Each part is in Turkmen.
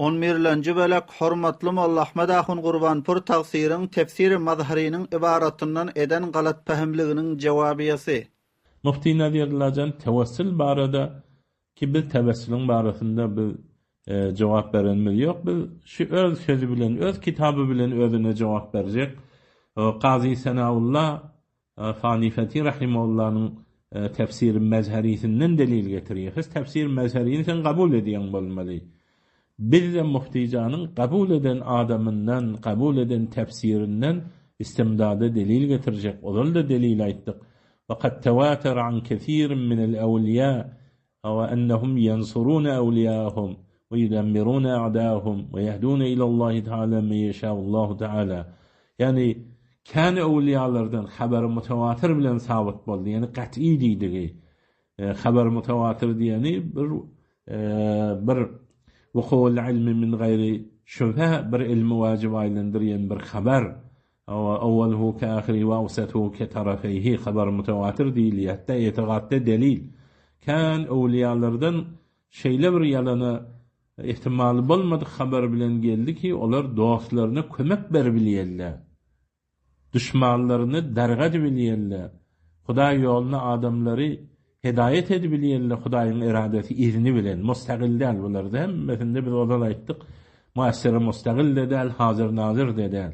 11-nji bölek hormatly Molla Ahmed Ahun Gurbanpur tagsyryň tefsiri mazharynyň ibaratyndan eden galat fahmliginiň jogabyasy. Mufti Nadirlajan tevessül barada ki biz tevessülün barasında bir jogap berenmiz ýok. Biz şu öz sözü bilen, öz kitabı bilen özüne jogap berjek. Qazi Senaullah Fani Fethi rahimehullah'ın tefsir mezherisinden delil getirýär. Tefsir mezherini sen kabul ediyen bolmaly. Biz de Mufticanın kabul eden adamından, kabul eden tefsirinden istimdada delil getirecek. Olar da delil aýtdyk. Waqad tawatara an kesirin min el-awliya wa annahum yansuruna awliyahum ve yudammiruna a'dahum ve yahduna ila Allah Teala men yeşâ'ullahu Teala. Yani kâne awliyalardan haber mutawatir bilen sabit boldy. Yani qat'î diýdigi. Haber mutawatir diýeni bir وقول العلم من غير شبهة بر علم واجب aylandyryň bir haber awwaluhu kâhiri we awsatuhu ketarafeyhi haber mutawatir diýilýär. Hatta etiqadda delil. Kan awliyalardan şeýle bir ýalana ihtimali bolmady haber bilen geldi ki olar dostlaryna kömek berip bilýärler. Düşmanlaryny dargaj bilýärler. Hudaý ýoluna adamlary hidayet edip bilýärler Hudaýyň iradesi izni bilen mustaqil däl bularda hemmesinde biz odan aýtdyk. Muassir mustaqil däl, hazır nazir däl.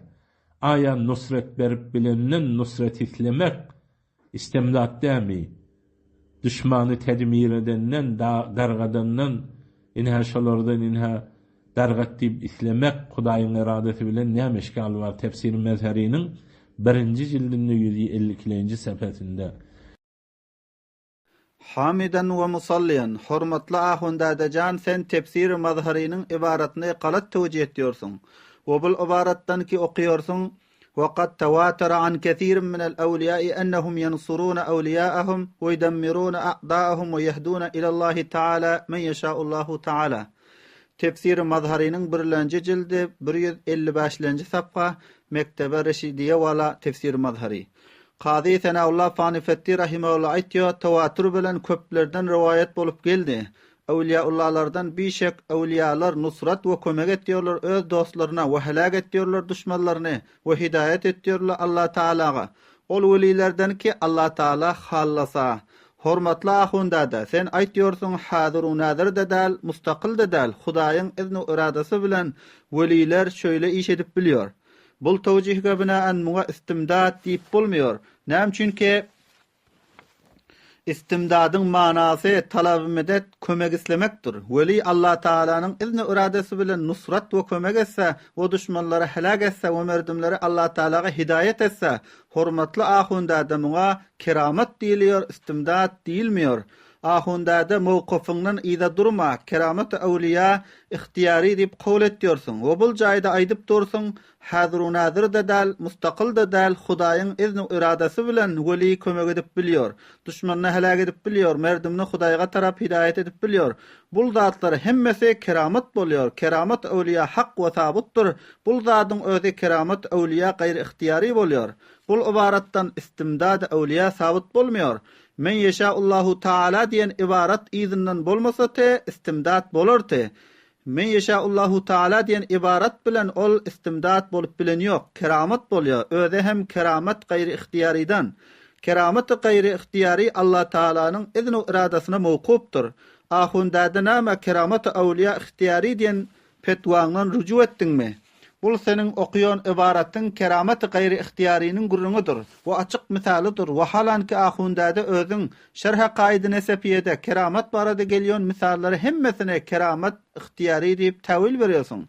Aya nusret berip bilenden nusret islemek istimdat dämi? Düşmany tedmir edenden, dargadandan inha şolardan inha dargat diýip islemek Hudaýyň iradesi bilen näme işgal bar? Tefsir mezheriniň 1-nji jildinde 152-nji sepetinde. Hamidan we musalliyan hormatly ahundadan sen tefsir mazharynyň ibaratyny galat tewjih etýärsiň. We bul ibaratdan ki okuyorsun وقد تواتر عن كثير من الأولياء أنهم ينصرون أولياءهم ويدمرون أعداءهم ويهدون إلى الله تعالى من يشاء الله تعالى. Tefsir mazharynyň 1-nji jildi 155-nji sapga Mektebe Reşidiye wala tefsir mazhary. Qazi Senaullah Fani Fethi rahimehullah aýtýar, tawatur bilen köplerden rivayet bolup geldi. Awliyaullahlardan bişek awliyalar nusrat we kömek etýärler öz dostlaryna we helak etýärler düşmanlaryny we hidayet etýärler Allah Taalaga. Ol welilerden ki Allah Taala hallasa. Hormatly ahundada sen aýtýarsyň hazır we nazir däl, mustaqil däl. Hudaýyň izni iradasy bilen weliler şöyle iş edip bilýär. Bul tewjihge binaen muňa istimdad diýip bolmaýar. Näme çünki istimdadyň manasy talab medet kömek islemekdir. Weli Allah Taalanyň izni iradesi bilen nusrat we kömek etse, o düşmanlara helak etse, o merdumlary Allah Taalaga hidayet etse, hormatly ahundada muňa keramet diýilýär, istimdad diýilmeýär. Ahundada mowqifyňdan ýa durma, keramet awliya ihtiyari diýip kabul etýärsiň. O bul jaýda aýdyp dursyň, hazır we nazir däl, mustaqil däl, Hudaýyň izni iradesi bilen weli kömek edip bilýär. Düşmanyny helak edip bilýär, merdumny Hudaýga tarap hidayet edip bilýär. Bul zatlar hemmesi keramet bolýar. Keramet awliya hak we sabitdir. Bul zadyň özi keramet awliya gaýry ihtiyari bolýar. Bul ibaratdan istimdad awliya sabit bolmaýar. Men yeşâ'ullahu Teala diýen ibarat izinden bolmasa te istimdad bolardy. Men yeşâ'ullahu Teala diýen ibarat bilen ol istimdad bolup bilen ýok, keramet bolýar. Öze hem keramet gaýry ihtiyaridan. Keramet gaýry ihtiyari Allah Taalanyň izni iradasyna mowqupdyr. Ahundada näme keramet awliya ihtiyari diýen fetwaňdan ruju etdiňmi? Bul senin okuyan ibaratyň keramet gaýry ihtiyarinin gurruňydyr. Bu açyk misalydyr. Wa halanki ahundada özüň şerh qaýdy nesepiyede keramet barada gelýän misallary hemmesine keramet ihtiyari diýip täwil berýärsiň.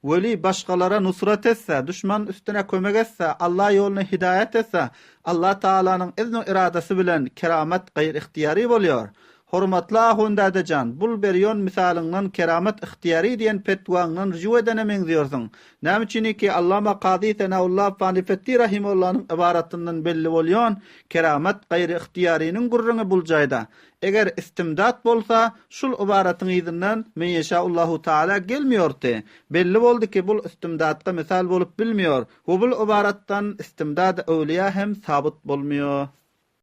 Weli başgalara nusrat etse, düşman üstüne kömek etse, Allah ýoluna hidayet etse, Allah Taalanyň izni iradesi bilen keramet gaýry ihtiyari bolýar. Hormatly ahundadajan, bul berýän misalyňdan keramet ihtiyari diýen petwaňdan ruju edene meňziýärsiň. Näme üçinki Allama Qazi Senaullah Fani Fethi rahimehullah'ın ibaratyndan belli bolýan keramet gaýry ihtiyariniň gurruňy bul jaýda. Eger istimdad bolsa, şul ibaratyň ýyzynyň men yeşâ'ullahu Teala gelmeýärdi. Belli boldy ki bul istimdadga misal bolup bilmeýär. Bu bul ibaratdan istimdad awliya hem sabit bolmaýar.